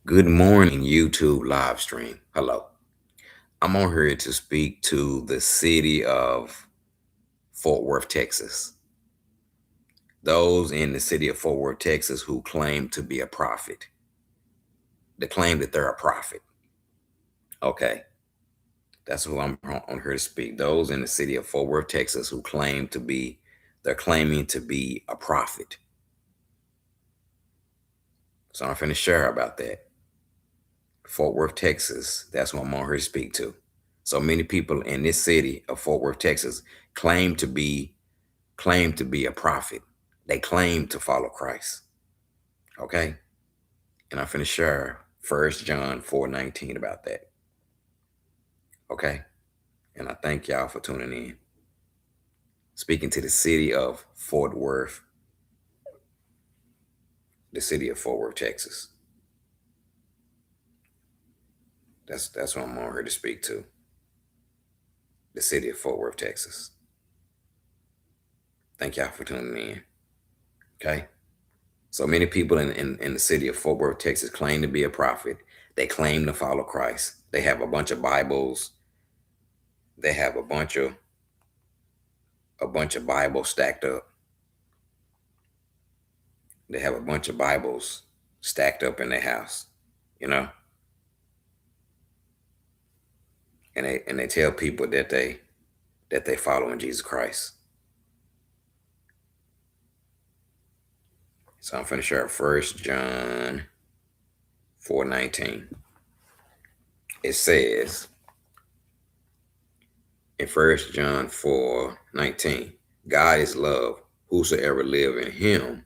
Good morning, YouTube live stream. Hello. I'm on here to speak to the city of Fort Worth, Texas. Those in the city of Fort Worth, Texas who claim to be a prophet. They claim that they're a prophet. Okay. That's who I'm on here to speak. Those in the city of Fort Worth, Texas who they're claiming to be a prophet. So I'm finna share about that. Fort Worth, Texas. That's what I'm on here to speak to. So many people in this city of Fort Worth, Texas claim to be a prophet. They claim to follow Christ. Okay? And I'm finna share 1 John 4:19 about that. Okay? And I thank y'all for tuning in. Speaking to the city of Fort Worth, the city of Fort Worth, Texas. That's what I'm on here to speak to. The city of Fort Worth, Texas. Thank y'all for tuning in. Okay? So many people in the city of Fort Worth, Texas claim to be a prophet. They claim to follow Christ. They have a bunch of Bibles. They have a bunch of Bibles stacked up. They have a bunch of Bibles stacked up in their house, you know? And they tell people that they follow in Jesus Christ. So I'm finna share 1 John 4:19. It says in 1 John 4:19, God is love. Whosoever live in him,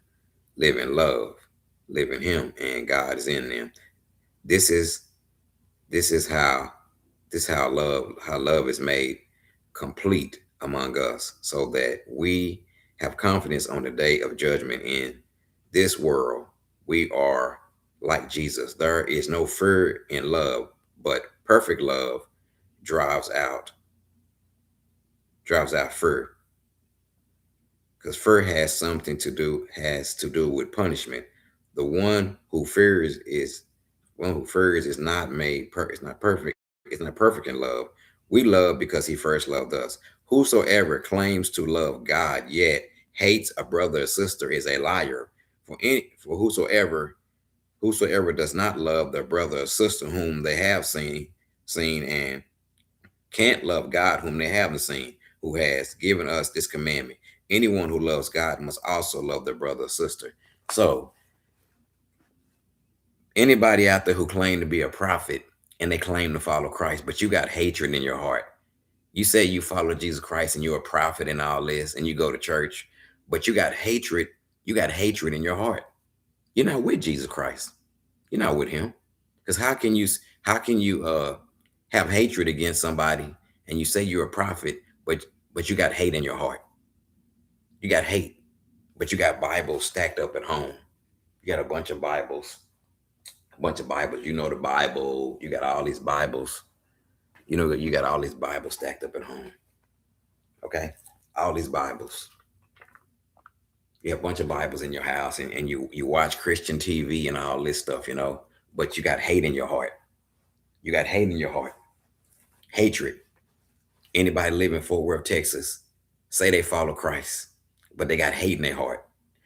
live in love, live in him, and God is in them. This is this is how how love is made complete among us, so that we have confidence on the day of judgment. In this world we are like Jesus. There is no fear in love, but perfect love drives out fear, because fear has to do with punishment. The one who fears is not it's not perfect. It's not perfect in love. We love because he first loved us. Whosoever claims to love God yet hates a brother or sister is a liar. For whosoever does not love their brother or sister whom they have seen, and can't love God whom they haven't seen, who has given us this commandment. Anyone who loves God must also love their brother or sister. So anybody out there who claim to be a prophet and they claim to follow Christ, but you got hatred in your heart. You say you follow Jesus Christ and you're a prophet and all this, and you go to church, but you got hatred. You got hatred in your heart. You're not with Jesus Christ. You're not with him. Because how can you have hatred against somebody and you say you're a prophet, but you got hate in your heart. You got hate, but you got Bibles stacked up at home. You got a bunch of Bibles. You know the Bible. You got all these Bibles. You know that you got all these Bibles stacked up at home. Okay, all these Bibles. You have a bunch of Bibles in your house, and you watch Christian TV and all this stuff, but you got hate in your heart. You got hate in your heart. Hatred. Anybody live in Fort Worth, Texas, say they follow Christ, but they got hate in their heart.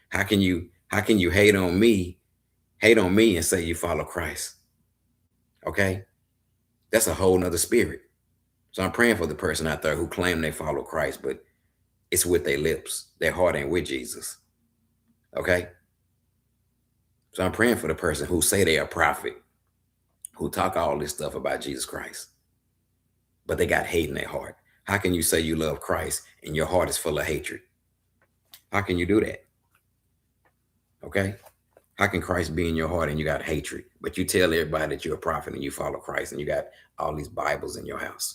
How can you hate on me and say you follow Christ? Okay? That's a whole nother spirit. So I'm praying for the person out there who claim they follow Christ, but it's with their lips. Their heart ain't with Jesus. Okay? So I'm praying for the person who say they are a prophet, who talk all this stuff about Jesus Christ, but they got hate in their heart. How can you say you love Christ and your heart is full of hatred? How can you do that? Okay? How can Christ be in your heart and you got hatred, but you tell everybody that you're a prophet and you follow Christ and you got all these Bibles in your house?